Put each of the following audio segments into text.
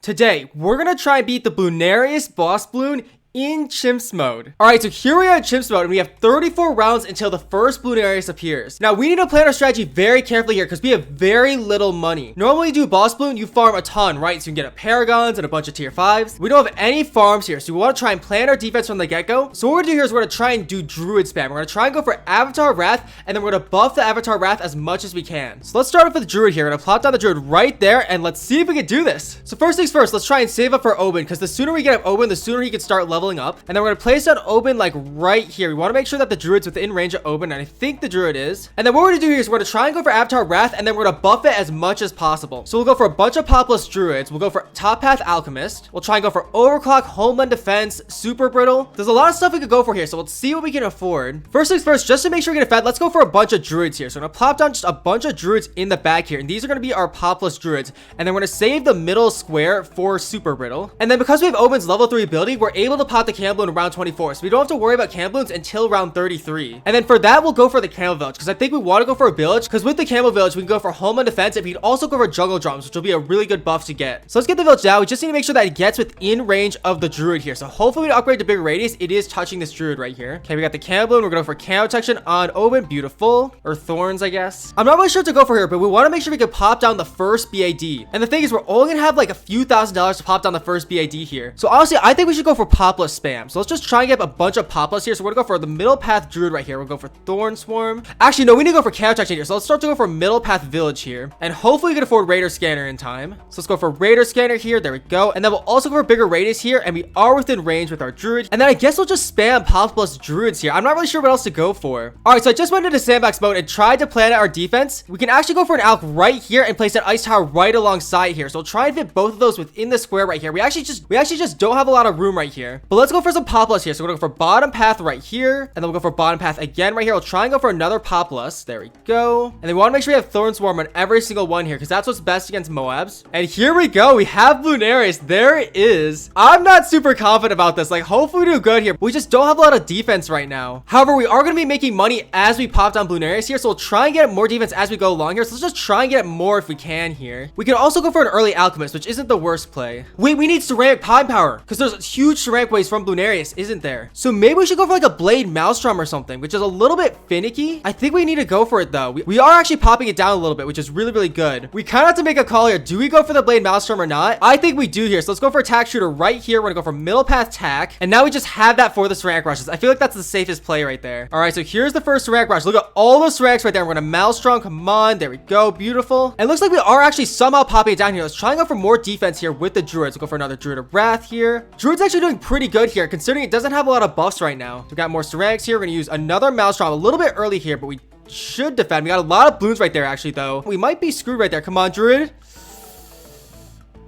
Today, we're gonna try and beat the Bloonarius boss Bloon in Chimps mode. Alright, so here we are in Chimps mode, and we have 34 rounds until the first Bloonarius appears. Now, we need to plan our strategy very carefully here, because we have very little money. Normally, you do boss Bloon, you farm a ton, right? So you can get a Paragons and a bunch of tier 5s. We don't have any farms here, so we want to try and plan our defense from the get-go. So what we're gonna do here is we're gonna try and do Druid spam. We're gonna try and go for Avatar Wrath, and then we're gonna buff the Avatar Wrath as much as we can. So let's start off with Druid here. We're gonna plop down the Druid right there, and let's see if we can do this. So first things first, let's try and save up for Oben, because the sooner we get up Oben, the sooner he can start leveling up. And then we're gonna place down Oben like right here. We want to make sure that the Druid's within range of Oben, and I think the Druid is. And then what we're gonna do here is we're gonna try and go for Avatar Wrath, and then we're gonna buff it as much as possible. So we'll go for a bunch of Popless Druids. We'll go for Top Path Alchemist. We'll try and go for Overclock, Homeland Defense, Super Brittle. There's a lot of stuff we could go for here, so let's see what we can afford. First things first, just to make sure we get a fed, let's go for a bunch of Druids here. So I'm gonna plop down just a bunch of Druids in the back here, and these are gonna be our Popless Druids. And then we're gonna save the middle square for Super Brittle. And then because we have Oben's level 3 ability, we're able to pop the Camel in round 24. So we don't have to worry about Camel Bloons until round 33. And then for that, we'll go for the Camel Village, because I think we want to go for a village, because with the Camel Village, we can go for Homeland Defense, and we can also go for Jungle Drums, which will be a really good buff to get. So let's get the village now. We just need to make sure that it gets within range of the Druid here. So hopefully we upgrade to bigger radius. It is touching this Druid right here. Okay, we got the Camel Bloon. We're going for Camo Protection on Oben. Beautiful. Or Thorns, I guess. I'm not really sure what to go for here, but we want to make sure we can pop down the first BAD. And the thing is, we're only going to have like a few $1,000s to pop down the first BAD here. So honestly, I think we should go for Popless spam. So let's just try and get a bunch of Popless here. So we're gonna go for the middle path Druid right here. We'll go for Thorn Swarm. Actually, no, we need to go for Camo Protection here. So let's start to go for middle path Village here. And hopefully we can afford Raider Scanner in time. So let's go for Raider Scanner here. There we go. And then we'll also go for bigger radius here. And we are within range with our Druid. And then I guess we'll just spam Popless Druids here. I'm not really sure what else to go for. Alright, so I just went into Sandbox mode and tried to plan out our defense. We can actually go for an Alk right here and place an Ice Tower right alongside here. So we'll try and fit both of those within the square right here. We actually just don't have a lot of room right here. But let's go for some Popless here. So we're gonna go for bottom path right here, and then we'll go for bottom path again right here. We'll try and go for another Popless. There we go. And then we want to make sure we have Thorn Swarm on every single one here, because that's what's best against Moabs. And here we go. We have Bloonarius. There it is. I'm not super confident about this. Like, hopefully we do good here, but we just don't have a lot of defense right now. However, we are going to be making money as we pop down Bloonarius here, so we'll try and get more defense as we go along here. So let's just try and get more if we can here. We can also go for an early Alchemist, which isn't the worst play. Wait, we need Ceramic Pine Power, because there's huge ceramic waves from Bloonarius, isn't there? So maybe we should go for like a Blade Maelstrom or something, which is a little bit finicky. I think we need to go for it though. We are actually popping it down a little bit, which is really, really good. We kind of have to make a call here. Do we go for the Blade Maelstrom or not? I think we do here. So let's go for Attack Shooter right here. We're gonna go for middle path tack. And now we just have that for the ceramic rushes. I feel like that's the safest play right there. All right, so here's the first ceramic rush. Look at all those ceramics right there. We're gonna Maelstrom. Come on. There we go. Beautiful. And it looks like we are actually somehow popping it down here. Let's try and go for more defense here with the Druids. We'll go for another Druid of Wrath here. Druid's actually doing pretty good here, considering it doesn't have a lot of buffs right now. So we got more ceramics here. We're gonna use another Maelstrom a little bit early here, but we should defend. We got a lot of Bloons right there actually though. We might be screwed right there. Come on, Druid.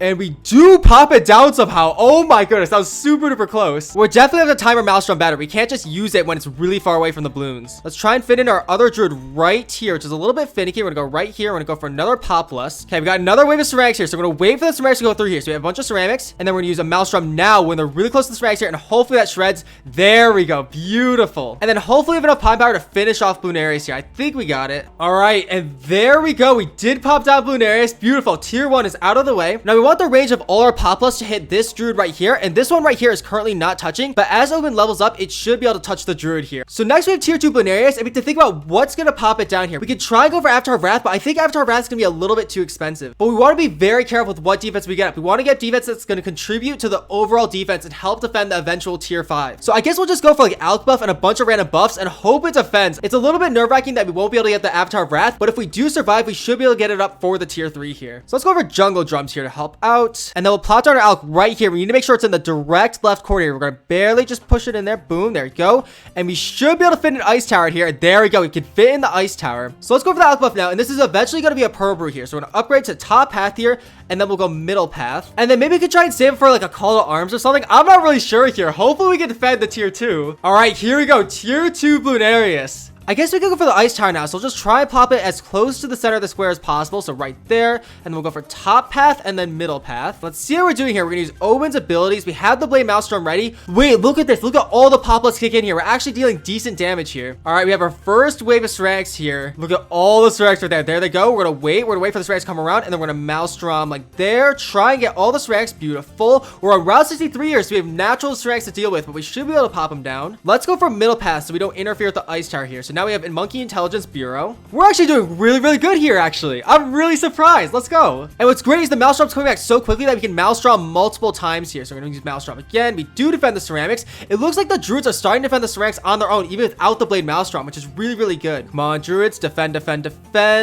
And we do pop it down somehow. Oh my goodness, that was super duper close. We're definitely have to time our Maelstrom better. We can't just use it when it's really far away from the Bloons. Let's try and fit in our other Druid right here, which is a little bit finicky. We're gonna go right here. We're gonna go for another Popless. Okay, we got another wave of ceramics here. So we're gonna wait for the ceramics to go through here. So we have a bunch of ceramics, and then we're gonna use a Maelstrom now when they're really close to the ceramics here, and hopefully that shreds. There we go. Beautiful. And then hopefully we have enough Pine Power to finish off Bloonarius here. I think we got it. All right, and there we go. We did pop down Bloonarius. Beautiful. Tier 1 is out of the way. Now we want the range of all our Popless to hit this Druid right here, and this one right here is currently not touching, but as Oben levels up, it should be able to touch the Druid here. So next we have tier 2 Bloonarius, and we have to think about what's going to pop it down here. We could try and go for Avatar Wrath, but I think Avatar Wrath is going to be a little bit too expensive. But we want to be very careful with what defense we get. We want to get defense that's going to contribute to the overall defense and help defend the eventual tier 5. So I guess we'll just go for like Alk buff and a bunch of random buffs and hope it defends. It's a little bit nerve-wracking that we won't be able to get the Avatar Wrath, but if we do survive, we should be able to get it up for the tier 3 here. So let's go over Jungle Drums here to help out, and then we'll plot down our Alk right here. We need to make sure it's in the direct left corner here. We're going to barely just push it in there. Boom. There we go. And we should be able to fit an Ice Tower here. There we go. We can fit in the Ice Tower. So let's go for the Alk buff now. And this is eventually going to be a Pearl Brew here. So we're going to upgrade to top path here, and then we'll go middle path. And then maybe we could try and save it for like a Call to Arms or something. I'm not really sure here. Hopefully we can defend the tier 2. All right, here we go. Tier 2 Bloonarius. I guess we could go for the ice tower now. So we'll just try and pop it as close to the center of the square as possible. So right there. And then we'll go for top path and then middle path. Let's see how we're doing here. We're gonna use Owen's abilities. We have the Blade Maelstrom ready. Wait, look at this. Look at all the poplets kick in here. We're actually dealing decent damage here. All right, we have our first wave of Ceramics here. Look at all the Ceramics right there. There they go. We're gonna wait. We're gonna wait for the Ceramics to come around, and then we're gonna Maelstrom like there. Try and get all the Ceramics. Beautiful. We're on route 63 here, so we have natural Ceramics to deal with, but we should be able to pop them down. Let's go for middle path so we don't interfere with the ice tower here. So now we have Monkey Intelligence Bureau. We're actually doing really good here, actually. I'm really surprised. Let's go. And what's great is the Maelstrom's coming back so quickly that we can Maelstrom multiple times here. So we're gonna use Maelstrom again. We do defend the Ceramics. It looks like the Druids are starting to defend the Ceramics on their own, even without the Blade Maelstrom, which is really good. Come on, Druids. Defend.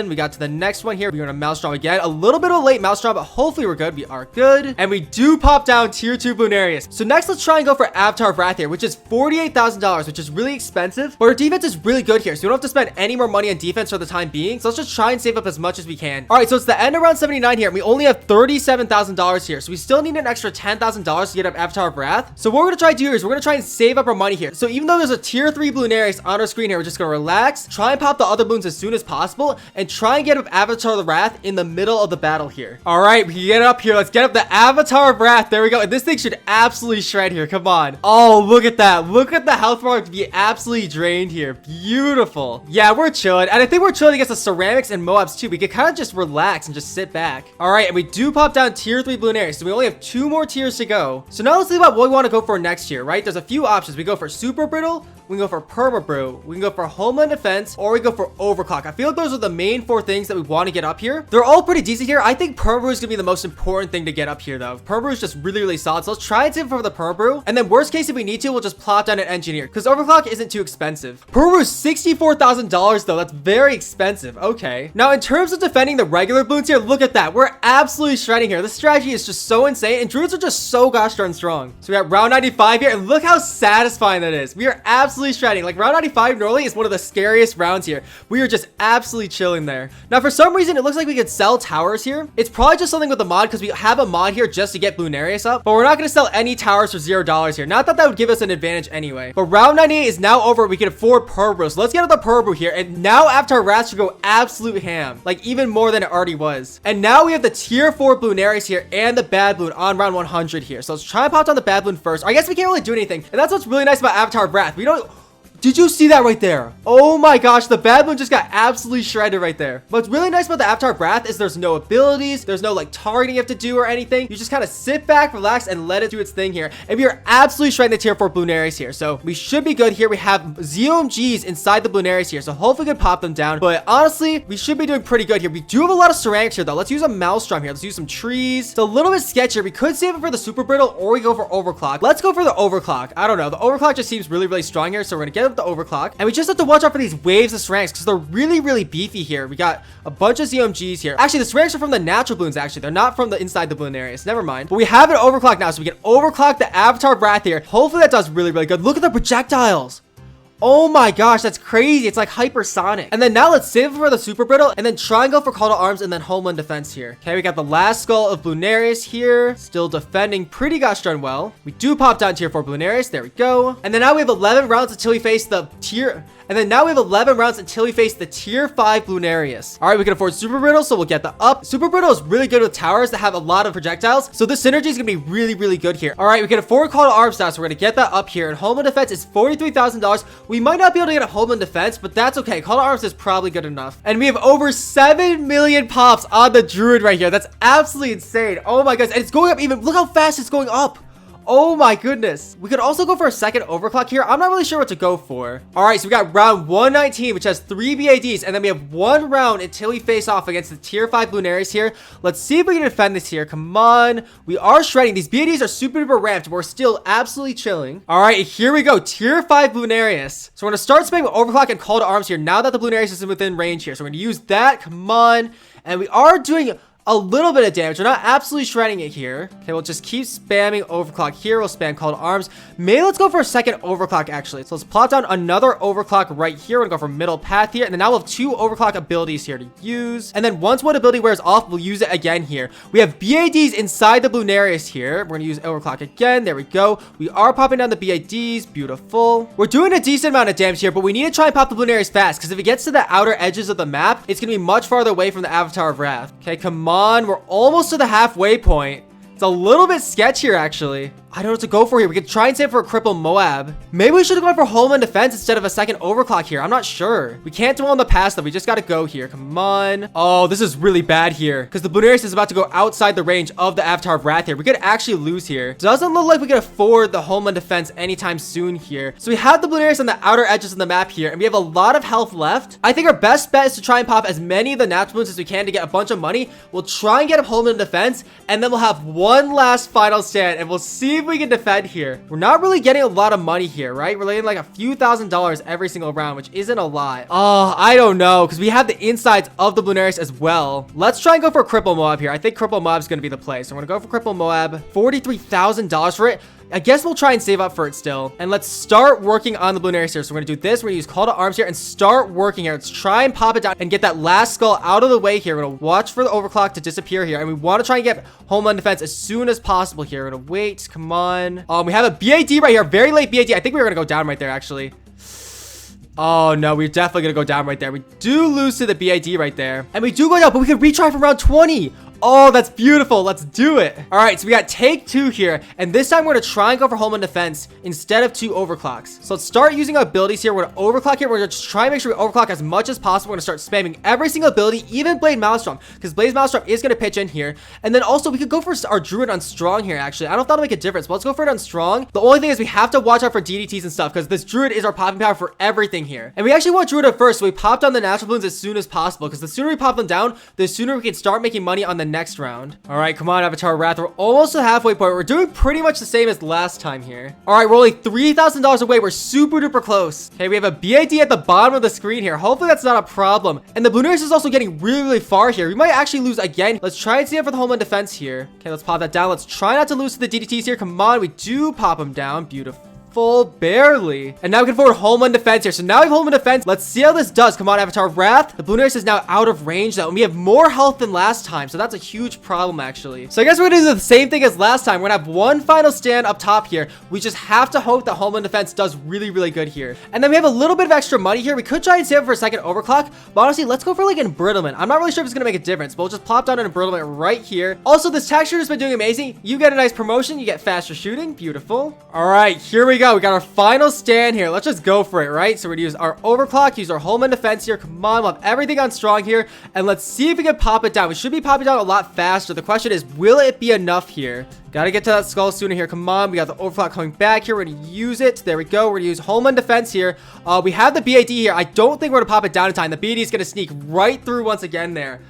We got to the next one here. We're gonna Maelstrom again. A little bit of a late Maelstrom, but hopefully we're good. We are good. And we do pop down tier 2 Bloonarius. So next, let's try and go for Avatar of Wrath here, which is $48,000, which is really expensive. But our defense is really good here, so we don't have to spend any more money on defense for the time being. So let's just try and save up as much as we can. All right, so it's the end of round 79 here, and we only have $37,000 here. So we still need an extra $10,000 to get up Avatar of Wrath. So what we're gonna try to do here is we're gonna try and save up our money here. So even though there's a tier 3 Bloonarius on our screen here, we're just gonna relax, try and pop the other balloons as soon as possible, and try and get up Avatar of the Wrath in the middle of the battle here. All right, we can get up here. Let's get up the Avatar of Wrath. There we go. And this thing should absolutely shred here. Come on. Oh, look at that. Look at the health bar to be absolutely drained here. Beautiful. Yeah, we're chilling. And I think we're chilling against the Ceramics and Moabs too. We could kind of just relax and just sit back. All right, and we do pop down tier 3 Bloonarius. So we only have 2 more tiers to go. So now let's think about what we want to go for next year, right? There's a few options. We go for Super Brittle, we can go for Perma Brew, we can go for Homeland Defense, or we go for Overclock. I feel like those are the main 4 things that we want to get up here. They're all pretty decent here. I think Perma Brew is going to be the most important thing to get up here though. Perma Brew is just really solid. So let's try and save for the Perma Brew. And then worst case, if we need to, we'll just plop down an Engineer because Overclock isn't too expensive. Perma Brew is $64,000 though. That's very expensive. Okay. Now in terms of defending the regular balloons here, look at that. We're absolutely shredding here. This strategy is just so insane, and Druids are just so gosh darn strong. So we got round 95 here, and look how satisfying that is. We are absolutely shredding. Like round 95 normally is one of the scariest rounds here. We are just absolutely chilling there. Now for some reason, it looks like we could sell towers here. It's probably just something with the mod because we have a mod here just to get Bloonarius up, but we're not going to sell any towers for $0 here. Not that that would give us an advantage anyway. But round 98 is now over. We can afford Perma Brew. So let's get the Perma Brew here. And now after Wrath should go absolute ham, like even more than it already was. And now we have the tier 4 Bloonarius here and the Bad Bloon on round 100 here. So let's try and pop down the Bad Bloon first. I guess we can't really do anything. And that's what's really nice about Avatar of Wrath. We don't... Did you see that right there? Oh my gosh, the Bad Bloon just got absolutely shredded right there. What's really nice about the Avatar of Wrath is there's no abilities, there's no like targeting you have to do or anything. You just kind of sit back, relax, and let it do its thing here. And we are absolutely shredding the tier 4 Bloonarius here. So we should be good here. We have ZOMGs inside the Bloonarius here, so hopefully we can pop them down. But honestly, we should be doing pretty good here. We do have a lot of Ceramics here though. Let's use a Maelstrom here. Let's use some trees. It's a little bit sketchier. We could save it for the Super Brittle or we go for Overclock. Let's go for the Overclock. I don't know. The Overclock just seems really strong here. So we're gonna get up the Overclock. And we just have to watch out for these waves of Ceramics because they're really beefy here. We got a bunch of ZOMGs here. Actually, the Ceramics are from the natural balloons, actually. They're not from the inside the Bloonarius. Never mind. But we have an Overclock now, so we can overclock the Avatar of Wrath here. Hopefully that does really good. Look at the projectiles. Oh my gosh, that's crazy. It's like hypersonic. And then now let's save it for the Super Brittle and then try and go for Call to Arms and then Homeland Defense here. Okay, we got the last skull of Bloonarius here. Still defending pretty gosh darn well. We do pop down tier 4 Bloonarius. There we go. And then now we have 11 rounds until we face the tier... And then now we have 11 rounds until we face the tier 5 Bloonarius. All right, we can afford Super Brittle, so we'll get the up. Super Brittle is really good with towers that have a lot of projectiles. So this synergy is going to be really good here. All right, we can afford Call to Arms now, so we're going to get that up here. And Homeland Defense is $43,000. We might not be able to get a Homeland Defense, but that's okay. Call to Arms is probably good enough. And we have over 7 million pops on the Druid right here. That's absolutely insane. Oh my gosh. And it's going up even. Look how fast it's going up. Oh my goodness. We could also go for a second overclock here. I'm not really sure what to go for. All right, so we got round 119, which has 3 BADs, and then we have 1 round until we face off against the tier 5 Bloonarius here. Let's see if we can defend this here. Come on. We are shredding. These BADs are super duper ramped. We're still absolutely chilling. All right, here we go. Tier 5 Bloonarius. So we're going to start spamming overclock and Call to Arms here now that the Bloonarius is within range here. So we're going to use that. Come on. And we are doing a little bit of damage. We're not absolutely shredding it here. Okay, we'll just keep spamming overclock here. We'll spam Call to Arms. Maybe let's go for a second overclock, actually. So let's plot down another overclock right here. We're gonna go for middle path here. And then now we'll have 2 overclock abilities here to use. And then once one ability wears off, we'll use it again here. We have BADs inside the Bloonarius here. We're gonna use overclock again. There we go. We are popping down the BADs. Beautiful. We're doing a decent amount of damage here, but we need to try and pop the Bloonarius fast, because if it gets to the outer edges of the map, it's gonna be much farther away from the Avatar of Wrath. Okay, come on. We're almost to the halfway point. It's a little bit sketchier, actually. I don't know what to go for here. We could try and save for a cripple Moab. Maybe we should have gone for Homeland Defense instead of a second overclock here. I'm not sure. We can't dwell on the past, though. We just got to go here. Come on. Oh, this is really bad here, because the Bloonarius is about to go outside the range of the Avatar of Wrath here. We could actually lose here. Doesn't look like we can afford the Homeland Defense anytime soon here. So we have the Bloonarius on the outer edges of the map here, and we have a lot of health left. I think our best bet is to try and pop as many of the natural moons as we can to get a bunch of money. We'll try and get a Homeland Defense, and then we'll have one last final stand, and we'll see if we can defend here. We're not really getting a lot of money here, right? We're getting like a few $1,000s every single round, which isn't a lot. Oh, I don't know, because we have the insides of the Bloonarius as well. Let's try and go for Cripple Moab here. I think Cripple Moab is going to be the play. So I'm going to go for Cripple Moab. $43,000 for it. I guess we'll try and save up for it still. And let's start working on the Bloonarius here. So we're going to do this. We're going to use Call to Arms here and start working here. Let's try and pop it down and get that last skull out of the way here. We're going to watch for the overclock to disappear here. And we want to try and get Homeland Defense as soon as possible here. We're going to wait. Come on. We have a BAD right here. Very late BAD. I think we were going to go down right there, actually. Oh, no, we're definitely going to go down right there. We do lose to the BAD right there. And we do go down, but we could retry from round 20. Oh, that's beautiful. Let's do it. All right, so we got take 2 here. And this time we're going to try and go for Homeland Defense instead of 2 overclocks. So let's start using our abilities here. We're going to overclock here. We're going to try and make sure we overclock as much as possible. We're going to start spamming every single ability, even Blade Maelstrom, because Blade Maelstrom is going to pitch in here. And then also we could go for our Druid on Strong here, actually. I don't think that'll make a difference, but let's go for it on Strong. The only thing is we have to watch out for DDTs and stuff, because this Druid is our popping power for everything here. And we actually want Druid at first, so we popped on the natural balloons as soon as possible, because the sooner we pop them down, the sooner we can start making money on the next round. All right, come on, Avatar Wrath. We're almost to the halfway point. We're doing pretty much the same as last time here. All right, we're only $3,000 away. We're super duper close. Okay, we have a BAD at the bottom of the screen here. Hopefully that's not a problem. And the Bloonarius is also getting really, really far here. We might actually lose again. Let's try and see it for the Homeland Defense here. Okay, let's pop that down. Let's try not to lose to the DDTs here. Come on, we do pop them down. Beautiful. Barely. And now we can forward Homeland Defense here. So now we have Homeland Defense. Let's see how this does. Come on, Avatar Wrath. The Bloonarius is now out of range though, and we have more health than last time. So that's a huge problem, actually. So I guess we're gonna do the same thing as last time. We're gonna have one final stand up top here. We just have to hope that Homeland Defense does really, really good here. And then we have a little bit of extra money here. We could try and save it for a second overclock, but honestly, let's go for like an embrittlement. I'm not really sure if it's gonna make a difference, but we'll just plop down an embrittlement right here. Also, this texture has been doing amazing. You get a nice promotion. You get faster shooting. Beautiful. All right, here we go. We got our final stand here. Let's just go for it, right? So we're gonna use our overclock, use our Homeland Defense here. Come on, we'll have everything on Strong here, and let's see if we can pop it down. We should be popping down a lot faster. The question is, will it be enough here? Gotta get to that skull sooner here. Come on, we got the overclock coming back here. We're gonna use it. There we go. We're gonna use Homeland Defense here. We have the BAD here. I don't think we're gonna pop it down in time. The BAD is gonna sneak right through once again there.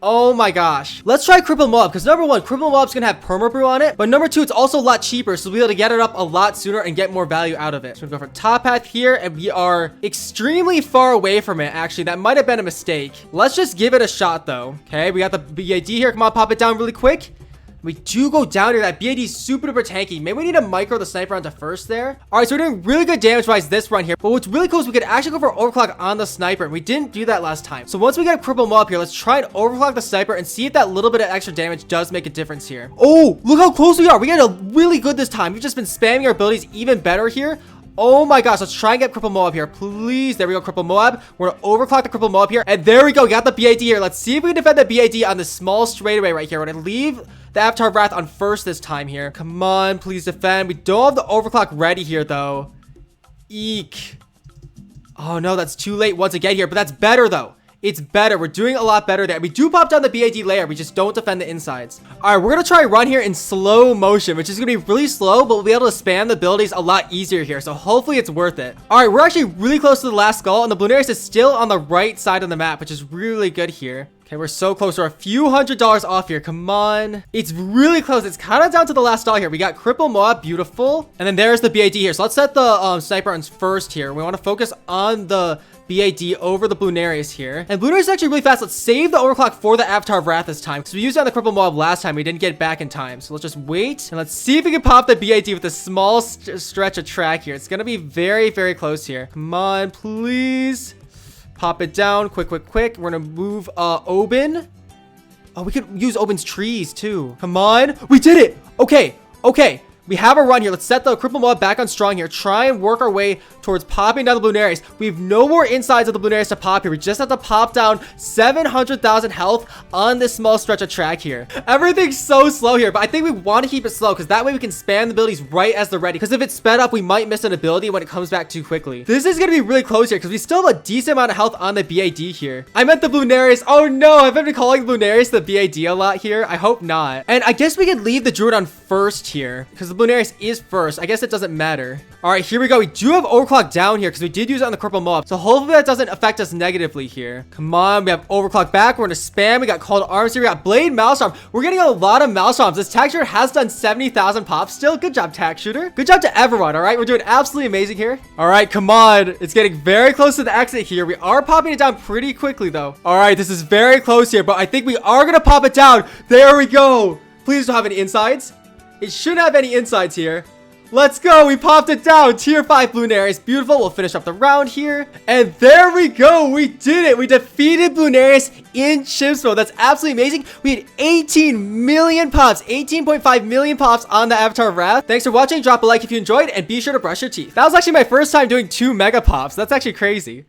Oh my gosh. Let's try Cripple Moab, because number 1, Cripple Moab's gonna have Perma Brew on it, but number 2, it's also a lot cheaper, so we'll be able to get it up a lot sooner and get more value out of it. So we're gonna go for top path here, and we are extremely far away from it. Actually, that might have been a mistake. Let's just give it a shot though. Okay, we got the BAD here. Come on, pop it down really quick. We do go down here. That BAD is super duper tanky. Maybe we need to micro the sniper onto first there. All right, so we're doing really good damage wise this run here. But what's really cool is we could actually go for overclock on the sniper. And we didn't do that last time. So once we get a cripple mob here, let's try and overclock the sniper and see if that little bit of extra damage does make a difference here. Oh, look how close we are. We got a really good this time. We've just been spamming our abilities even better here. Oh my gosh, let's try and get Cripple Moab here, please. There we go, Cripple Moab. We're gonna overclock the Cripple Moab here. And there we go, we got the BAD here. Let's see if we can defend the BAD on the small straightaway right here. We're gonna leave the Avatar of Wrath on first this time here. Come on, please defend. We don't have the overclock ready here, though. Eek. Oh no, that's too late once again here, but that's better, though. It's better. We're doing a lot better there. We do pop down the BAD layer. We just don't defend the insides. All right, we're going to try run here in slow motion, which is going to be really slow, but we'll be able to spam the abilities a lot easier here. So hopefully it's worth it. All right, we're actually really close to the last skull, and the Bloonarius is still on the right side of the map, which is really good here. Okay, we're so close. We're a few $100s off here. Come on. It's really close. It's kind of down to the last dollar here. We got Cripple Moab. Beautiful. And then there's the BAD here. So let's set the sniper on first here. We want to focus on the BAD over the Bloonarius here. And Bloonarius is actually really fast. Let's save the overclock for the Avatar of Wrath this time, because we used it on the cripple mob last time. We didn't get it back in time. So let's just wait and let's see if we can pop the BAD with a small stretch of track here. It's gonna be very, very close here. Come on, please. Pop it down. Quick. We're gonna move Oben. Oh, we could use Oben's trees too. Come on. We did it. Okay. We have a run here. Let's set the cripple mob back on strong here. Try and work our way towards popping down the Bloonarius. We have no more insides of the Bloonarius to pop here. We just have to pop down 700,000 health on this small stretch of track here. Everything's so slow here, but I think we want to keep it slow because that way we can spam the abilities right as they're ready. Because if it's sped up, we might miss an ability when it comes back too quickly. This is going to be really close here because we still have a decent amount of health on the BAD here. I meant the Bloonarius. Oh no, I've been calling Bloonarius the BAD a lot here. I hope not. And I guess we could leave the Druid on first here because the Bloonarius is first. I guess it doesn't matter. All right, here we go. We do have overclock down here because we did use it on the cripple mob. So hopefully that doesn't affect us negatively here. Come on, we have overclock back. We're gonna spam. We got called arms here. We got blade Maelstrom. We're getting a lot of Maelstroms. This tag shooter has done 70,000 pops still. Good job, tag shooter. Good job to everyone. All right, we're doing absolutely amazing here. All right, come on. It's getting very close to the exit here. We are popping it down pretty quickly though. All right, this is very close here, but I think we are gonna pop it down. There we go. Please don't have any insides. It shouldn't have any insides here. Let's go. We popped it down. Tier 5 Bloonarius. Beautiful. We'll finish up the round here. And there we go. We did it. We defeated Bloonarius in Chimps mode. That's absolutely amazing. We had 18 million pops. 18.5 million pops on the Avatar of Wrath. Thanks for watching. Drop a like if you enjoyed. And be sure to brush your teeth. That was actually my first time doing 2 mega pops. That's actually crazy.